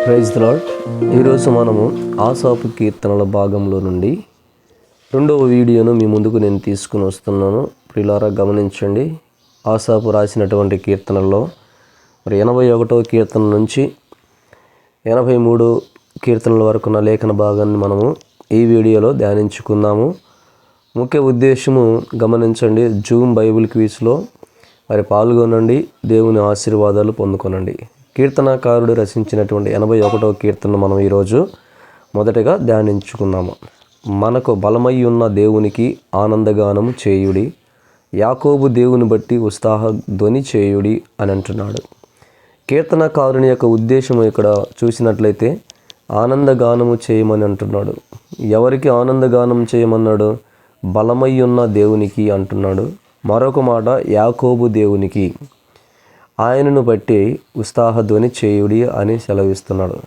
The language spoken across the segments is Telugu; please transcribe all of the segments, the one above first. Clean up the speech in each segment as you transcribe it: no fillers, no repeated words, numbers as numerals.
Praise the lord. ఈరోజు మనము ఆసాపు కీర్తనల భాగంలో నుండి రెండవ వీడియోను మీ ముందుకు నేను తీసుకుని వస్తున్నాను. ప్రియులారా గమనించండి. ఆసాపు రాసినటువంటి కీర్తనల్లో 81వ కీర్తన నుంచి 83 కీర్తనల వరకు ఉన్న లేఖన భాగాన్ని మనము ఈ వీడియోలో ధ్యానించుకుందాము. ముఖ్య ఉద్దేశము గమనించండి. జూమ్ బైబిల్ క్విజ్లో పాల్గొనండి, దేవుని ఆశీర్వాదాలు పొందుకొనండి. కీర్తనాకారుడు రచించినటువంటి 81వ కీర్తనను మనం ఈరోజు మొదటగా ధ్యానించుకుందాము. మనకు బలమై ఉన్న దేవునికి ఆనందగానము చేయుడి, యాకోబు దేవుని బట్టి ఉత్సాహ ధ్వని చేయుడి అని అంటున్నాడు. కీర్తనకారుని యొక్క ఉద్దేశం ఇక్కడ చూసినట్లయితే ఆనందగానము చేయమని అంటున్నాడు. ఎవరికి ఆనందగానం చేయమన్నాడు? బలమై ఉన్న దేవునికి అంటున్నాడు. మరొక మాట యాకోబు దేవునికి, ఆయనను బట్టి ఉత్సాహధ్వని చేయుడి అని సెలవిస్తున్నాడు.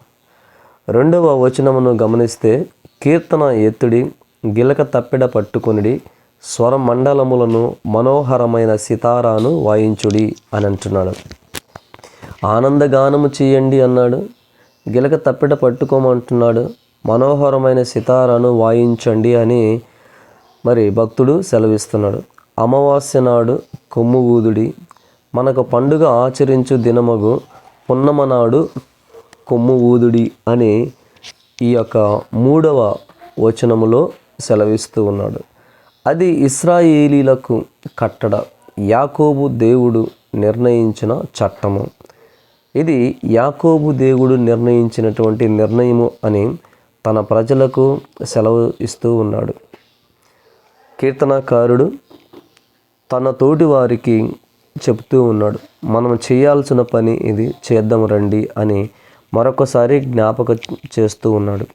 రెండవ వచనమును గమనిస్తే, కీర్తన ఎత్తుడి, గిలక తప్పెడ పట్టుకొనిడి, స్వరమండలములను మనోహరమైన సితారాను వాయించుడి అని అంటున్నాడు. ఆనందగానము చేయండి అన్నాడు, గిలక తప్పెడ పట్టుకోమంటున్నాడు, మనోహరమైన సితారాను వాయించండి అని భక్తుడు సెలవిస్తున్నాడు. అమావాస్య నాడు కొమ్ము ఊదుడి, మనకు పండుగ ఆచరించు దినమగు పున్నమ నాడు కొమ్ము ఊదుడి అని ఈ యొక్క 3వ వచనములో సెలవిస్తూ ఉన్నాడు. అది ఇశ్రాయేలీలకు కట్టడ, యాకోబు దేవుడు నిర్ణయించిన చట్టము. ఇది యాకోబు దేవుడు నిర్ణయించినటువంటి నిర్ణయము అని తన ప్రజలకు సెలవు ఇస్తూ ఉన్నాడు. కీర్తనాకారుడు తన తోటి వారికి చెప్తూ ఉన్నాడు, మనం చేయాల్సిన పని ఇది, చేద్దాం రండి అని మరొకసారి జ్ఞాపకం చేస్తూ ఉన్నాడు.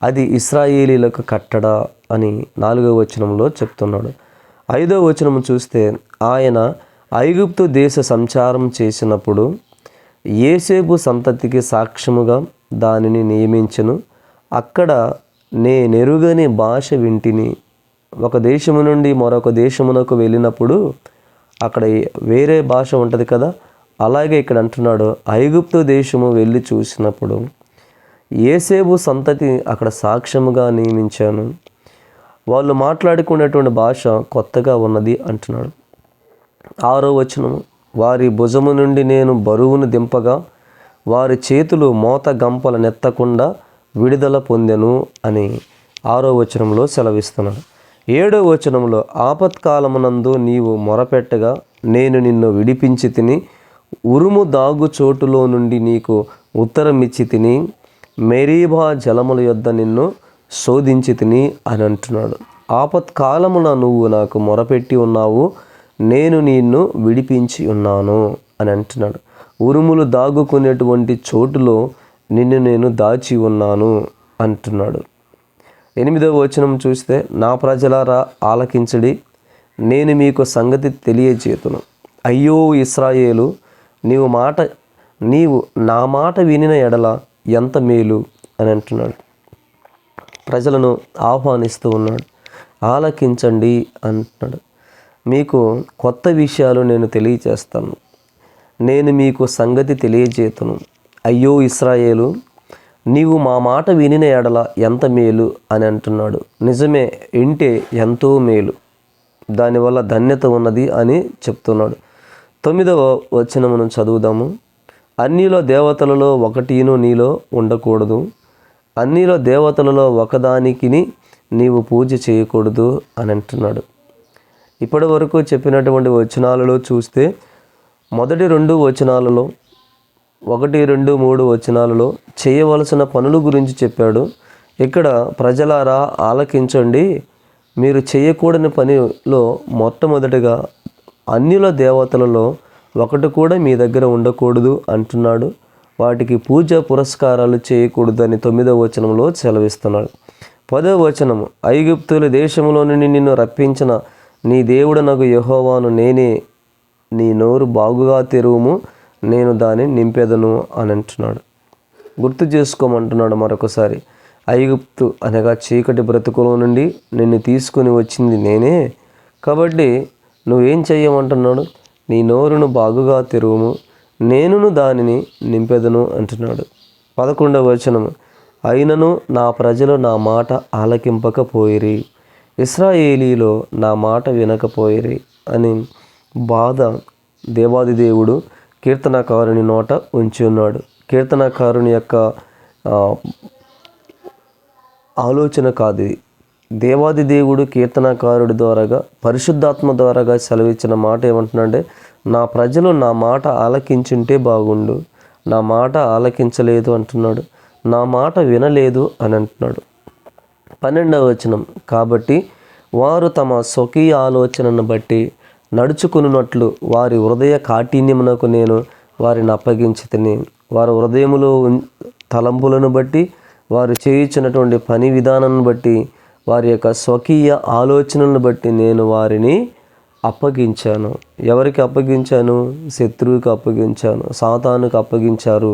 అది ఇశ్రాయేలీలకు కట్టడ అని 4వ వచనంలో చెప్తున్నాడు. 5వ వచనం చూస్తే, ఆయన ఐగుప్తు దేశ సంచారం చేసినప్పుడు యోసేపు సంతతికి సాక్ష్యముగా దానిని నియమించెను. అక్కడ నేనెరుగని భాష వింటిని. ఒక దేశము నుండి మరొక దేశమునకు వెళ్ళినప్పుడు అక్కడ వేరే భాష ఉంటుంది కదా, అలాగే ఇక్కడ అంటున్నాడు, ఐగుప్తు దేశము వెళ్ళి చూసినప్పుడు యోసేపు సంతతి అక్కడ సాక్ష్యముగా నియమించాను. వాళ్ళు మాట్లాడుకునేటువంటి భాష కొత్తగా ఉన్నది అంటున్నాడు. 6వ వచనము, వారి భుజము నుండి నేను బరువును దింపగా వారి చేతులు మోత గంపల నెత్తకుండా విడుదల పొందెను అని 6వ వచనంలో సెలవిస్తున్నాడు. 7వ వచనంలో, ఆపత్కాలమునందు నీవు మొరపెట్టగా నేను నిన్ను విడిపించి తిని, ఉరుము దాగు చోటులో నుండి నీకు ఉత్తరమిచ్చి తిని, మెరీబా జలముల యొద్ద నిన్ను శోధించి తిని అని అంటున్నాడు. ఆపత్కాలమున నువ్వు నాకు మొరపెట్టి ఉన్నావు, నేను నిన్ను విడిపించి ఉన్నాను అని అంటున్నాడు. ఉరుములు దాగుకునేటువంటి చోటులో నిన్ను నేను దాచి ఉన్నాను అంటున్నాడు. 8వ వచనం చూస్తే, నా ప్రజలారా ఆలకించడి, నేను మీకు సంగతి తెలియజేతును. అయ్యో ఇశ్రాయేలు, నీవు నా మాట వినిన ఎడల ఎంత మేలు అని అంటున్నాడు. ప్రజలను ఆహ్వానిస్తూ ఉన్నాడు. ఆలకించండి అంటున్నాడు. మీకు కొత్త విషయాలు నేను తెలియజేస్తాను, నేను మీకు సంగతి తెలియజేతును. అయ్యో ఇశ్రాయేలు, నీవు మా మాట వినిన ఎడల ఎంత మేలు అని అంటున్నాడు. నిజమే, వింటే ఎంతో మేలు, దానివల్ల ధన్యత ఉన్నది అని చెప్తున్నాడు. 9వ వచనమును చదువుదాము. అన్నిలో దేవతలలో ఒకటిను నీలో ఉండకూడదు, అన్నిలో దేవతలలో ఒకదానికి నీవు పూజ చేయకూడదు అని అంటున్నాడు. ఇప్పటి వరకు చెప్పినటువంటి వచనాలలో చూస్తే మొదటి 2 వచనాలలో 1, 2, 3 వచనాలలో చేయవలసిన పనుల గురించి చెప్పాడు. ఇక్కడ ప్రజలారా ఆలకించండి, మీరు చేయకూడని పనిలో మొట్టమొదటిగా అన్యుల దేవతలలో ఒకటి కూడా మీ దగ్గర ఉండకూడదు అంటున్నాడు. వాటికి పూజ పురస్కారాలు చేయకూడదు అని 9వ వచనంలో సెలవిస్తున్నాడు. 10వ వచనము, ఐగుప్తుల దేశంలో నుండి నిన్ను రప్పించిన నీ దేవుడనగు యెహోవాను నేనే, నీ నోరు బాగుగా తెరువుము, నేను దాన్ని నింపెదను అని అంటున్నాడు. గుర్తు చేసుకోమంటున్నాడు మరొకసారి. ఐగుప్తు అనగా చీకటి బ్రతుకులో నుండి నిన్ను తీసుకుని వచ్చింది నేనే, కాబట్టి నువ్వేం చెయ్యమంటున్నాడు? నీ నోరును బాగుగా తెరువుము, నేనును దానిని నింపెదను అంటున్నాడు. 11వ వచనం, అయినను నా ప్రజలు నా మాట ఆలకింపకపోయిరి, ఇశ్రాయేలీలో నా మాట వినకపోయిరి అని బాధ దేవాది దేవుడు కీర్తనకారుని నోట ఉంచి ఉన్నాడు. కీర్తనకారుని యొక్క ఆలోచన కాదు ఇది. దేవాది దేవుడు కీర్తనకారుడి ద్వారాగా, పరిశుద్ధాత్మ ద్వారాగా సెలవిచ్చిన మాట ఏమంటున్నాడంటే, నా ప్రజలు నా మాట ఆలకించుంటే బాగుండు, నా మాట ఆలకించలేదు అంటున్నాడు, నా మాట వినలేదు అని అంటున్నాడు. 12వ వచనం, కాబట్టి వారు తమ స్వకీయ ఆలోచనను బట్టి నడుచుకున్నట్లు వారి హృదయ కాఠిన్యమునకు నేను వారిని అప్పగించితిని. వారి హృదయములో తలంపులను బట్టి, వారు చేయించినటువంటి పని విధానాన్ని బట్టి, వారి యొక్క స్వకీయ ఆలోచనలను బట్టి నేను వారిని అప్పగించాను. ఎవరికి అప్పగించాను? శత్రువుకి అప్పగించాను, సాతానుకు అప్పగించారు.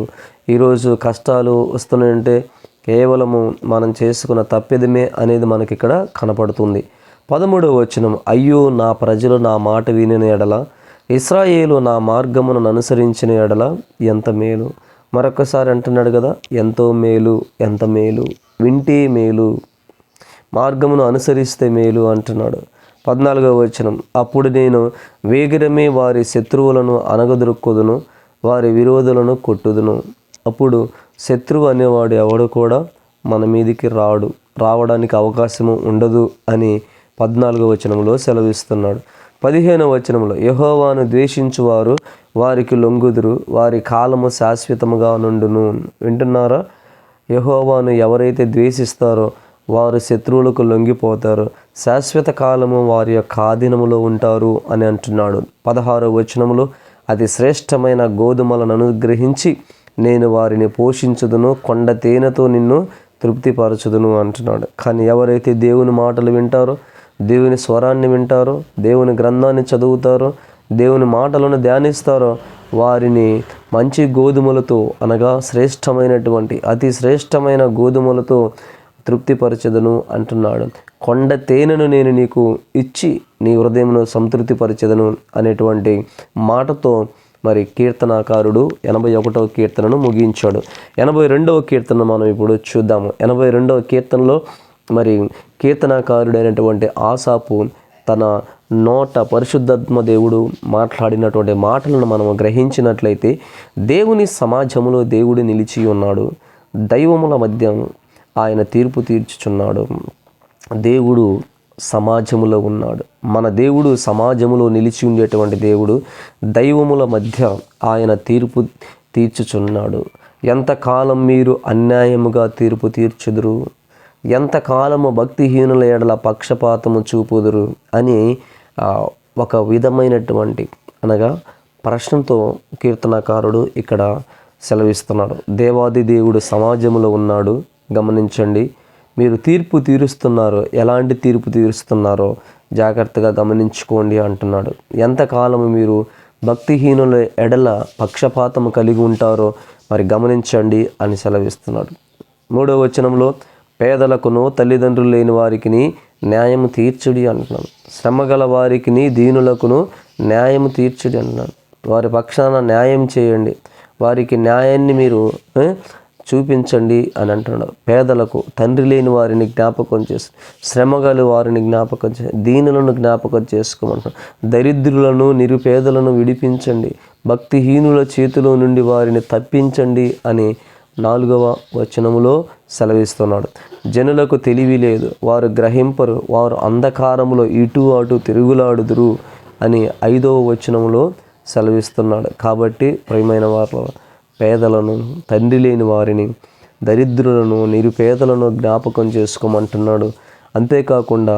ఈరోజు కష్టాలు వస్తున్నాయంటే కేవలము మనం చేసుకున్న తప్పిదమే అనేది మనకి ఇక్కడ కనపడుతుంది. 13వ వచనం, అయ్యో నా ప్రజలు నా మాట వినిన ఎడల, ఇశ్రాయేలు నా మార్గమును అనుసరించిన ఎడల ఎంత మేలు. మరొకసారి అంటున్నాడు కదా, ఎంతో మేలు, ఎంత మేలు, వింటే మేలు, మార్గమును అనుసరిస్తే మేలు అంటున్నాడు. 14వ వచనం, అప్పుడు నేను వేగిరమే వారి శత్రువులను అనగదొరుక్కుదును, వారి విరోధులను కొట్టుదును. అప్పుడు శత్రువు అనేవాడు ఎవడు కూడా మన మీదికి రావడానికి అవకాశము ఉండదు అని 14వ వచనంలో సెలవిస్తున్నాడు. 15వ వచనంలో, యెహోవాను ద్వేషించువారు వారికి లొంగుదురు, వారి కాలము శాశ్వతముగా నుండును. వింటున్నారా? యెహోవాను ఎవరైతే ద్వేషిస్తారో వారు శత్రువులకు లొంగిపోతారు, శాశ్వత కాలము వారి యొక్క ఆధీనములో ఉంటారు అని అంటున్నాడు. 16వ వచనంలో, అతి శ్రేష్టమైన గోధుమలను అనుగ్రహించి నేను వారిని పోషించుదును, కొండ తేనెతో నిన్ను తృప్తిపరచుదును అంటున్నాడు. కానీ ఎవరైతే దేవుని మాటలు వింటారో, దేవుని స్వరాన్ని వింటారో, దేవుని గ్రంథాన్ని చదువుతారో, దేవుని మాటలను ధ్యానిస్తారో వారిని మంచి గోధుమలతో, అనగా శ్రేష్టమైనటువంటి అతి శ్రేష్టమైన గోధుమలతో తృప్తిపరచెదను అంటున్నాడు. కొండ తేనెను నేను నీకు ఇచ్చి నీ హృదయమును సంతృప్తిపరచెదను అనేటువంటి మాటతో మరి కీర్తనాకారుడు 81వ కీర్తనను ముగించాడు. 82వ కీర్తన మనం ఇప్పుడు చూద్దాము. 82వ కీర్తనలో మరి కీర్తనాకారుడైనటువంటి ఆసాపు తన నోట పరిశుద్ధాత్మ దేవుడు మాట్లాడినటువంటి మాటలను మనము గ్రహించినట్లయితే, దేవుని సమాజములో దేవుడు నిలిచి ఉన్నాడు, దైవముల మధ్య ఆయన తీర్పు తీర్చుచున్నాడు. దేవుడు సమాజములో ఉన్నాడు. మన దేవుడు సమాజములో నిలిచి ఉండేటువంటి దేవుడు, దైవముల మధ్య ఆయన తీర్పు తీర్చుచున్నాడు. ఎంతకాలం మీరు అన్యాయముగా తీర్పు తీర్చుదురు, ఎంతకాలము భక్తిహీనుల ఎడల పక్షపాతము చూపుదురు అని ఒక విధమైనటువంటి అనగా ప్రశ్నతో కీర్తనకారుడు ఇక్కడ సెలవిస్తున్నాడు. దేవాది దేవుడు సమాజంలో ఉన్నాడు. గమనించండి, మీరు తీర్పు తీరుస్తున్నారు, ఎలాంటి తీర్పు తీరుస్తున్నారో జాగ్రత్తగా గమనించుకోండి అంటున్నాడు. ఎంతకాలము మీరు భక్తిహీనుల ఎడల పక్షపాతము కలిగి ఉంటారో మరి గమనించండి అని సెలవిస్తున్నాడు. 3వ వచనంలో, పేదలకును తల్లిదండ్రులు లేని వారికి న్యాయము తీర్చుడి అంటున్నాడు. శ్రమగల వారికి దీనులకును న్యాయము తీర్చుడి అంటున్నాడు. వారి పక్షాన న్యాయం చేయండి, వారికి న్యాయాన్ని మీరు చూపించండి అని అంటున్నాడు. పేదలకు, తండ్రి లేని వారిని జ్ఞాపకం చేసి, శ్రమగల వారిని జ్ఞాపకం చేసి, దీనులను జ్ఞాపకం చేసుకోమంటున్నాడు. దరిద్రులను నిరుపేదలను విడిపించండి, భక్తిహీనుల చేతిలో నుండి వారిని తప్పించండి అని 4వ వచనములో సెలవిస్తున్నాడు. జనులకు తెలివి లేదు, వారు గ్రహింపరు, వారు అంధకారములో ఇటు అటు తిరుగులాడుదురు అని 5వ వచనములో సెలవిస్తున్నాడు. కాబట్టి ప్రియమైన వారు, పేదలను, తండ్రి లేని వారిని, దరిద్రులను, నిరుపేదలను జ్ఞాపకం చేసుకోమంటున్నాడు. అంతేకాకుండా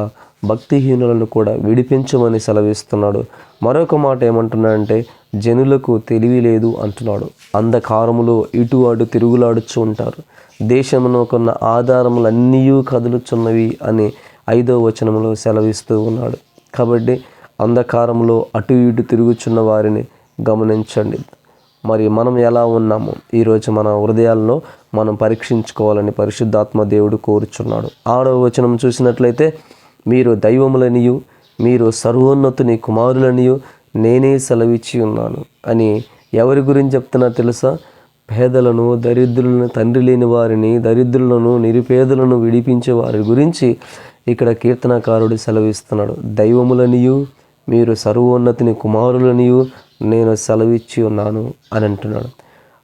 భక్తిహీనులను కూడా విడిపించమని సెలవిస్తున్నాడు. మరొక మాట ఏమంటున్నాడంటే, జనులకు తెలివి లేదు అంటున్నాడు. అంధకారములో ఇటు అటు తిరుగులాడుచు ఉంటారు, దేశమునకున్న ఆధారములన్నీ కదులుచున్నవి అని 5వ వచనంలో సెలవిస్తూ ఉన్నాడు. కాబట్టి అంధకారంలో అటు ఇటు తిరుగుచున్న వారిని గమనించండి. మరి మనం ఎలా ఉన్నామో ఈరోజు మన హృదయాల్లో మనం పరీక్షించుకోవాలని పరిశుద్ధాత్మ దేవుడు కోరుచున్నాడు. 6వ వచనం చూసినట్లయితే, మీరు దైవములనియు మీరు సర్వోన్నతుని కుమారులనియు నేనే సెలవిచ్చి ఉన్నాను అని ఎవరి గురించి చెప్తున్నా తెలుసా? పేదలను, దరిద్రులను, తండ్రి లేని వారిని, దరిద్రులను, నిరుపేదలను విడిపించే వారి గురించి ఇక్కడ కీర్తనకారుడు సెలవిస్తున్నాడు. దైవములనియు మీరు సర్వోన్నతిని కుమారులనియు నేను సెలవిచ్చి ఉన్నాను అని అంటున్నాడు.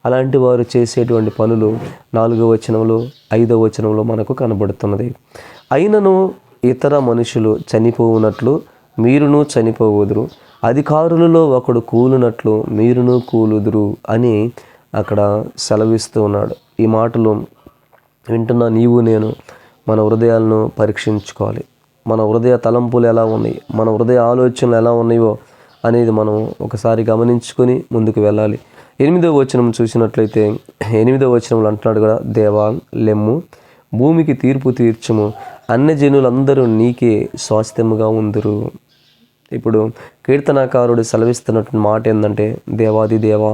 అలాంటి వారు చేసేటువంటి పనులు 4వ వచనంలో 5వ వచనంలో మనకు కనబడుతున్నది. అయినను ఇతర మనుషులు చనిపోవునట్లు మీరును చనిపోవుదురు, అధికారులలో ఒకడు కూలునట్లు మీరును కూలుదురు అని అక్కడ సెలవిస్తూ ఉన్నాడు. ఈ మాటలు వింటున్న నీవు నేను మన హృదయాలను పరీక్షించుకోవాలి. మన హృదయ తలంపులు ఎలా ఉన్నాయి, మన హృదయ ఆలోచనలు ఎలా ఉన్నాయో అనేది మనం ఒకసారి గమనించుకొని ముందుకు వెళ్ళాలి. 8వ వచనం చూసినట్లయితే 8వ వచనంలో అంటున్నాడు కదా, దేవా లెమ్ము, భూమికి తీర్పు తీర్చుము, అన్యజనులందరూ నీకే స్వాస్థ్యముగా ఉందురు. ఇప్పుడు కీర్తనాకారుడు సెలవిస్తున్నటువంటి మాట ఏంటంటే, దేవాది దేవా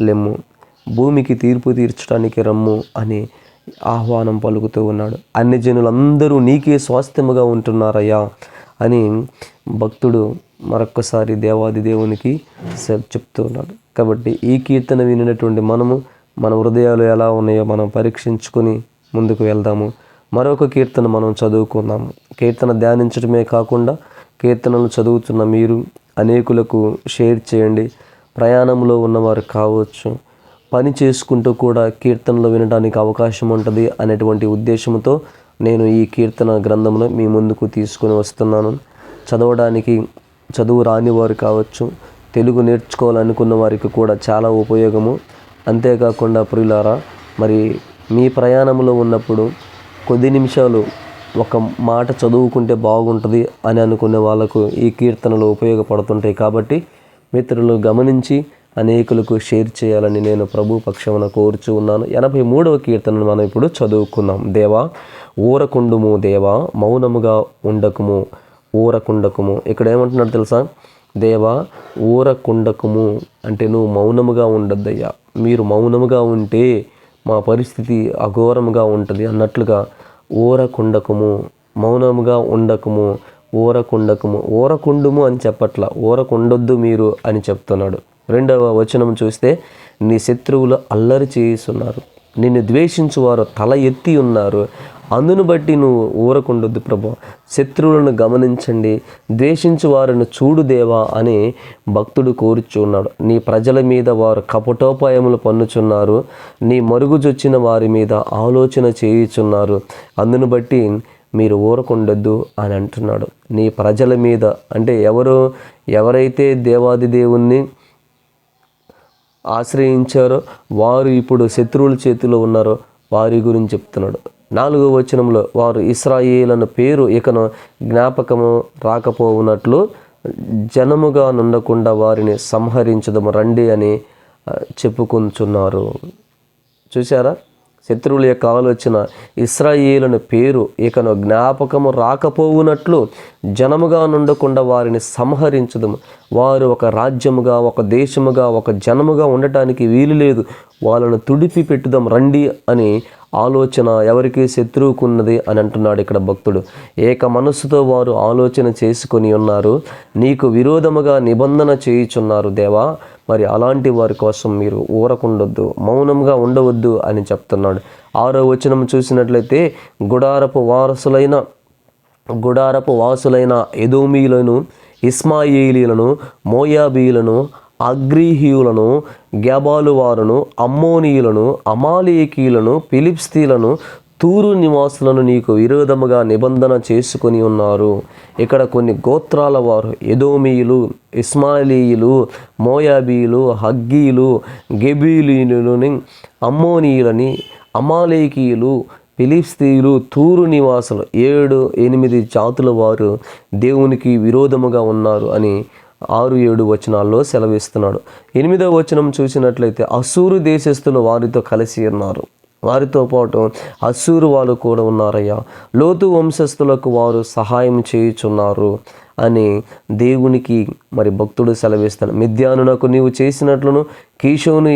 లెమ్ము, భూమికి తీర్పు తీర్చడానికి రమ్ము అని ఆహ్వానం పలుకుతూ ఉన్నాడు. అన్యజనులందరూ నీకే స్వాస్థ్యముగా ఉంటున్నారయ్యా అని భక్తుడు మరొక్కసారి దేవాది దేవునికి చెప్తూ ఉన్నాడు. కాబట్టి ఈ కీర్తన వినినటువంటి మనము మన హృదయాలు ఎలా ఉన్నాయో మనం పరీక్షించుకొని ముందుకు వెళ్దాము. మరొక కీర్తన మనం చదువుకుందాము. కీర్తన ధ్యానించడమే కాకుండా కీర్తనలు చదువుతున్న మీరు అనేకులకు షేర్ చేయండి. ప్రయాణంలో ఉన్నవారు కావచ్చు, పని చేసుకుంటూ కూడా కీర్తనలు వినడానికి అవకాశం ఉంటుంది అనేటువంటి ఉద్దేశంతో నేను ఈ కీర్తన గ్రంథమును మీ ముందుకు తీసుకొని వస్తున్నాను. చదవడానికి చదువు రాని వారు కావచ్చు, తెలుగు నేర్చుకోవాలనుకున్న వారికి కూడా చాలా ఉపయోగము. అంతేకాకుండా ప్రియులారా, మరి మీ ప్రయాణంలో ఉన్నప్పుడు కొద్ది నిమిషాలు ఒక మాట చదువుకుంటే బాగుంటుంది అని అనుకునే వాళ్ళకు ఈ కీర్తనలు ఉపయోగపడుతుంటాయి. కాబట్టి మిత్రులు గమనించి అనేకులకు షేర్ చేయాలని నేను ప్రభు పక్షమున కోరుచూ ఉన్నాను. 83వ కీర్తనను మనం ఇప్పుడు చదువుకుందాం. దేవా ఊరకుండుము, దేవా మౌనముగా ఉండకుము, ఊరకుండకుము. ఇక్కడ ఏమంటున్నాడు తెలుసా? దేవా ఊరకుండకుము అంటే నువ్వు మౌనముగా ఉండద్దయ్యా, మీరు మౌనముగా ఉంటే మా పరిస్థితి అఘోరముగా ఉంటుంది అన్నట్లుగా ఊరకుండకుము, మౌనముగా ఉండకుము, ఊరకుండకుము. ఊరకుండుము అని చెప్పట్ల, ఊరకుండొద్దు మీరు అని చెప్తున్నాడు. 2వ వచనం చూస్తే, నీ శత్రువులు అల్లరి చేస్తున్నారు, నిన్ను ద్వేషించువారు తల ఎత్తి ఉన్నారు, అందును బట్టి నువ్వు ఊరకుండొద్దు ప్రభు. శత్రువులను గమనించండి, ద్వేషించు వారిని చూడు దేవా అని భక్తుడు కోరుచున్నాడు. నీ ప్రజల మీద వారు కపటోపాయములు పన్నుచున్నారు, నీ మరుగుజొచ్చిన వారి మీద ఆలోచన చేయుచున్నారు, అందును బట్టి మీరు ఊరకుండొద్దు అని అంటున్నాడు. నీ ప్రజల మీద అంటే ఎవరైతే దేవాది దేవుణ్ణి ఆశ్రయించారో వారు ఇప్పుడు శత్రువుల చేతిలో ఉన్నారో వారి గురించి చెప్తున్నాడు. 4వ వచనంలో, వారు ఇశ్రాయేలు పేరు ఇకను జ్ఞాపకము రాకపోవునట్లు జనముగా నుండకుండా వారిని సంహరించదము రండి అని చెప్పుకుంటున్నారు. చూసారా, శత్రువుల యొక్క ఆలోచన, ఇశ్రాయేలు పేరు ఇకను జ్ఞాపకము రాకపోవునట్లు జనముగా నుండకుండా వారిని సంహరించదము. వారు ఒక రాజ్యముగా, ఒక దేశముగా, ఒక జనముగా ఉండటానికి వీలు లేదు, వాళ్ళను తుడిపి పెట్టుదాం రండి అని ఆలోచన ఎవరికి శత్రువుకున్నది అని అంటున్నాడు ఇక్కడ భక్తుడు. ఏక మనస్సుతో వారు ఆలోచన చేసుకొని ఉన్నారు, నీకు విరోధముగా నిబంధన చేయుచున్నారు దేవా. మరి అలాంటి వారి కోసం మీరు ఊరకుండొద్దు, మౌనంగా ఉండవద్దు అని చెప్తున్నాడు. 6వ వచనం చూసినట్లయితే, గుడారపు వాసులైన ఎదోమీలను, ఇస్మాయేలీలను, మోయాబీలను, అగ్రీహీయులను, గెబాలు వారును, అమ్మోనీయులను, అమాలేకీలను, ఫిలిప్స్తీలను, తూరు నివాసులను నీకు విరోధముగా నిబంధన చేసుకొని ఉన్నారు. ఇక్కడ కొన్ని గోత్రాల వారు ఎదోమీయులు, ఇస్మాయిలీయులు, మోయాబీలు, హగ్గీలు, గెబీలీయులని, అమ్మోనీయులని, అమాలేకీయులు, ఫిలిప్స్తీయులు, తూరు నివాసులు 7-8 జాతుల వారు దేవునికి విరోధముగా ఉన్నారు అని 6-7 వచనాల్లో సెలవిస్తున్నాడు. 8వ వచనం చూసినట్లయితే, అస్సూరు దేశస్థులు వారితో కలిసి ఉన్నారు, వారితో పాటు అస్సూరు వాళ్ళు కూడా ఉన్నారయ్యా, లోతు వంశస్థులకు వారు సహాయం చేయుచున్నారు అని దేవునికి మరి భక్తుడు సెలవిస్తాడు. మిద్యానునకు నీవు చేసినట్లును, కీషోను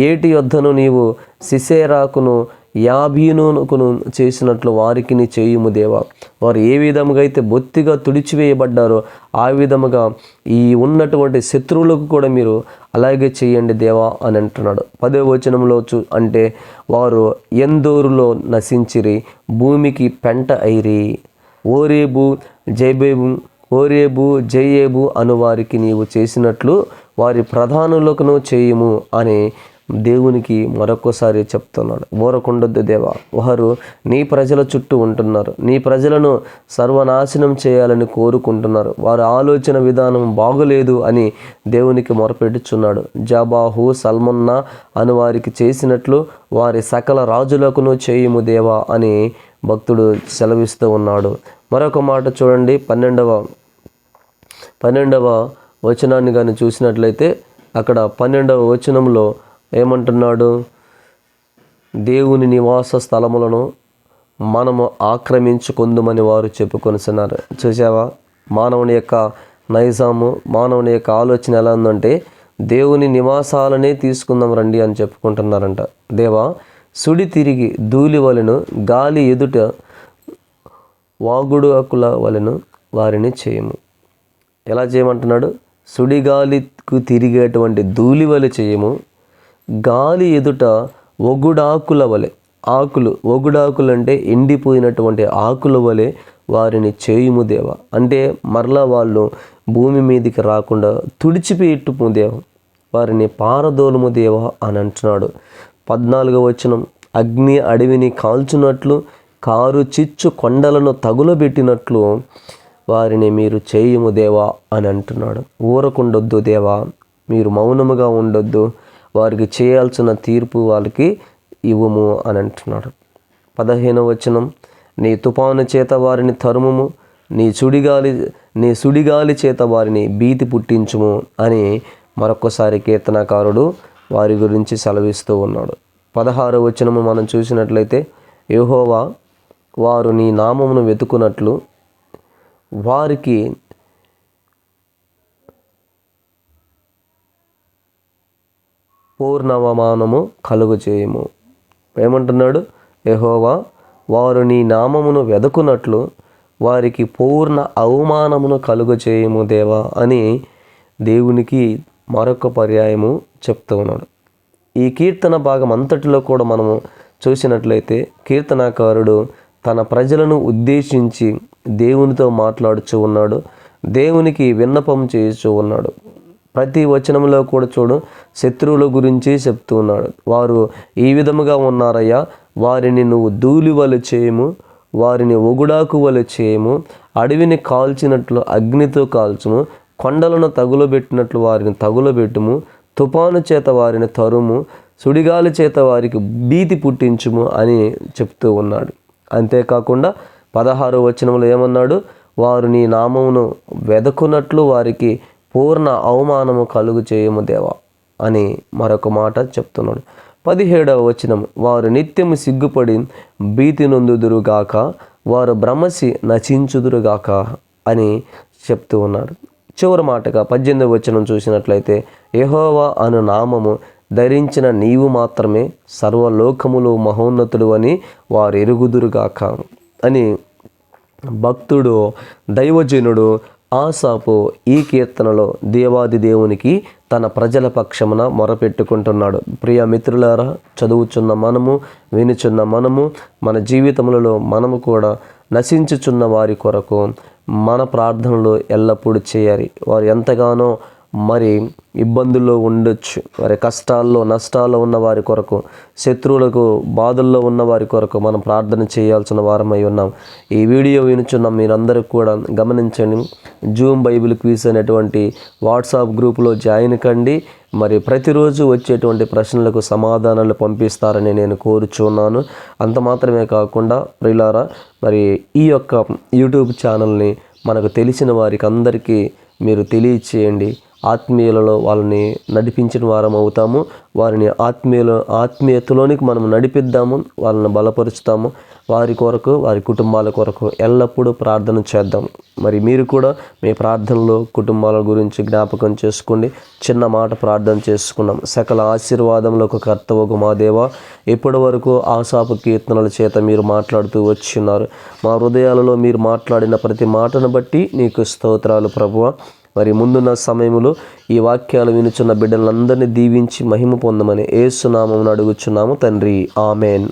ఏటి యొద్దను నీవు సిసేరాకును యాబీనుకును చేసినట్లు వారికి నీ చేయుము దేవా. వారు ఏ విధముగా అయితే బొత్తిగా తుడిచివేయబడ్డారో ఆ విధముగా ఈ ఉన్నటువంటి శత్రువులకు కూడా మీరు అలాగే చేయండి దేవా అని అంటున్నాడు. 10వ వచనంలో అంటే వారు ఎందోరులో నశించిరి, భూమికి పెంట అయిరి. ఓరేబు జయేబు అను వారికి నీవు చేసినట్లు వారి ప్రధానులకును చేయుము అని దేవునికి మరొకసారి చెప్తున్నాడు. ఊరకుండొద్దు దేవా, వారు నీ ప్రజల చుట్టూ ఉంటున్నారు, నీ ప్రజలను సర్వనాశనం చేయాలని కోరుకుంటున్నారు, వారి ఆలోచన విధానం బాగులేదు అని దేవునికి మొరపెట్టుచున్నాడు. జబాహు సల్మున్నా అను వారికి చేసినట్లు వారి సకల రాజులకును చేయుము దేవా అని భక్తుడు సెలవిస్తూ ఉన్నాడు. మరొక మాట చూడండి, 12వ వచనాన్ని కానీ చూసినట్లయితే అక్కడ 12వ వచనంలో ఏమంటున్నాడు? దేవుని నివాస స్థలములను మనము ఆక్రమించుకుందుమని వారు చెప్పుకొనిస్తున్నారు. చూసావా, మానవుని యొక్క నైజాము, మానవుని యొక్క ఆలోచన ఎలా ఉందంటే దేవుని నివాసాలనే తీసుకుందాం రండి అని చెప్పుకుంటున్నారంట. దేవా, సుడి తిరిగి ధూళి వలెను గాలి ఎదుట వాగుడు ఆకుల వలెను వారిని చేయము. ఎలా చేయమంటున్నాడు? సుడిగాలికు తిరిగేటువంటి ధూళి వలె చేయము, గాలి ఎదుట ఒగుడాకుల వలె, ఒగుడాకులు అంటే ఎండిపోయినటువంటి ఆకుల వలె వారిని చేయుము దేవా. అంటే మరలా వాళ్ళు భూమి మీదకి రాకుండా తుడిచిపెట్టుము దేవా, వారిని పారదోలుము దేవా అని అంటున్నాడు. 14వ వచనం, అగ్ని అడవిని కాల్చున్నట్లు కారు చిచ్చు కొండలను తగులబెట్టినట్లు వారిని మీరు చేయుము దేవా అని అంటున్నాడు. ఊరకుండొద్దు దేవా, మీరు మౌనముగా ఉండొద్దు, వారికి చేయాల్సిన తీర్పు వాళ్ళకి ఇవ్వము అని అంటున్నాడు. 15వ వచనం, నీ తుఫాను చేత వారిని తరుముము, నీ సుడిగాలి చేత వారిని భీతి పుట్టించుము అని మరొకసారి కీర్తనకారుడు వారి గురించి సెలవిస్తూ ఉన్నాడు. 16వ వచనము మనం చూసినట్లయితే, యెహోవా, వారు నీ నామమును వెతుకున్నట్లు వారికి పూర్ణవమానము కలుగు చేయము. ఏమంటున్నాడు? యెహోవా, వారు నీ నామమును వెతుకున్నట్లు వారికి పూర్ణ అవమానమును కలుగు చేయము దేవా అని దేవునికి మరొక పర్యాయము చెప్తూ ఉన్నాడు. ఈ కీర్తన భాగం అంతటిలో కూడా మనము చూసినట్లయితే కీర్తనాకారుడు తన ప్రజలను ఉద్దేశించి దేవునితో మాట్లాడుచూ ఉన్నాడు, దేవునికి విన్నపం చేస్తూ ఉన్నాడు. ప్రతి వచనంలో కూడా చూడు, శత్రువుల గురించి చెప్తూ ఉన్నాడు. వారు ఈ విధముగా ఉన్నారయ్యా, వారిని నువ్వు ధూళి వలె చేయము, వారిని ఒగుడాకు వలె చేయము, అడవిని కాల్చినట్లు అగ్నితో కాల్చుము, కొండలను తగులబెట్టినట్లు వారిని తగులబెట్టుము, తుఫాను చేత వారిని తరుము, సుడిగాలి చేత వారికి భీతి పుట్టించుము అని చెప్తూ ఉన్నాడు. అంతేకాకుండా 16వ వచనంలో ఏమన్నాడు? వారు నీ నామమును వెదకున్నట్లు వారికి పూర్ణ అవమానము కలుగు చేయము దేవా అని మరొక మాట చెప్తున్నాడు. 17వ వచనం, వారు నిత్యము సిగ్గుపడి భీతి నొందుదురుగాక, వారు భ్రమసి నశించుదురుగాక అని చెప్తూ ఉన్నాడు. చివరి మాటగా 18వ వచనం చూసినట్లయితే, యెహోవా అను నామము ధరించిన నీవు మాత్రమే సర్వలోకములు మహోన్నతుడు అని వారు ఎరుగుదురుగాక అని భక్తుడు, దైవజనుడు ఆసాపు ఈ కీర్తనలో దేవాది దేవునికి తన ప్రజల పక్షమున మొరపెట్టుకుంటున్నాడు. ప్రియ మిత్రులారా, చదువుచున్న మనము, వినుచున్న మనము, మన జీవితములలో మనము కూడా నశించుచున్న వారి కొరకు మన ప్రార్థనలు ఎల్లప్పుడూ చేయాలి. వారు ఎంతగానో మరి ఇబ్బందుల్లో ఉండొచ్చు, వారి కష్టాల్లో నష్టాల్లో ఉన్న వారి కొరకు, శత్రువులకు బాధల్లో ఉన్న వారి కొరకు మనం ప్రార్థన చేయాల్సిన వారమై ఉన్నాం. ఈ వీడియో వినుచున్న మీరందరూ కూడా గమనించండి, జూమ్ బైబిల్ క్విజ్ అనేటువంటి వాట్సాప్ గ్రూపులో జాయిన్ కండి. మరి ప్రతిరోజు వచ్చేటువంటి ప్రశ్నలకు సమాధానాలు పంపిస్తారని నేను కోరుచున్నాను. అంత మాత్రమే కాకుండా ప్రియులారా, మరి ఈ యొక్క యూట్యూబ్ ఛానల్ని మనకు తెలిసిన వారికి అందరికీ మీరు తెలియచేయండి. ఆత్మీయులలో వాళ్ళని నడిపించిన వారం అవుతాము. వారిని ఆత్మీయతలోనికి మనం నడిపిద్దాము, వాళ్ళని బలపరుస్తాము. వారి కొరకు, వారి కుటుంబాల కొరకు ఎల్లప్పుడూ ప్రార్థన చేద్దాం. మరి మీరు కూడా మీ ప్రార్థనలో కుటుంబాల గురించి జ్ఞాపకం చేసుకోండి. చిన్న మాట ప్రార్థన చేసుకున్నాం. సకల ఆశీర్వాదములకు కర్తవగు మా దేవా, ఇప్పటి వరకు ఆశాపు కీర్తనల చేత మీరు మాట్లాడుతూ వచ్చిన్నారు. మా హృదయాలలో మీరు మాట్లాడిన ప్రతి మాటను బట్టి నీకు స్తోత్రాలు ప్రభువా. మరి ముందున్న సమయంలో ఈ వాక్యాలు వినుచున్న బిడ్డలందరినీ దీవించి మహిమ పొందమని యేసు నామమున అడుగుచున్నాము తండ్రి. ఆమెన్.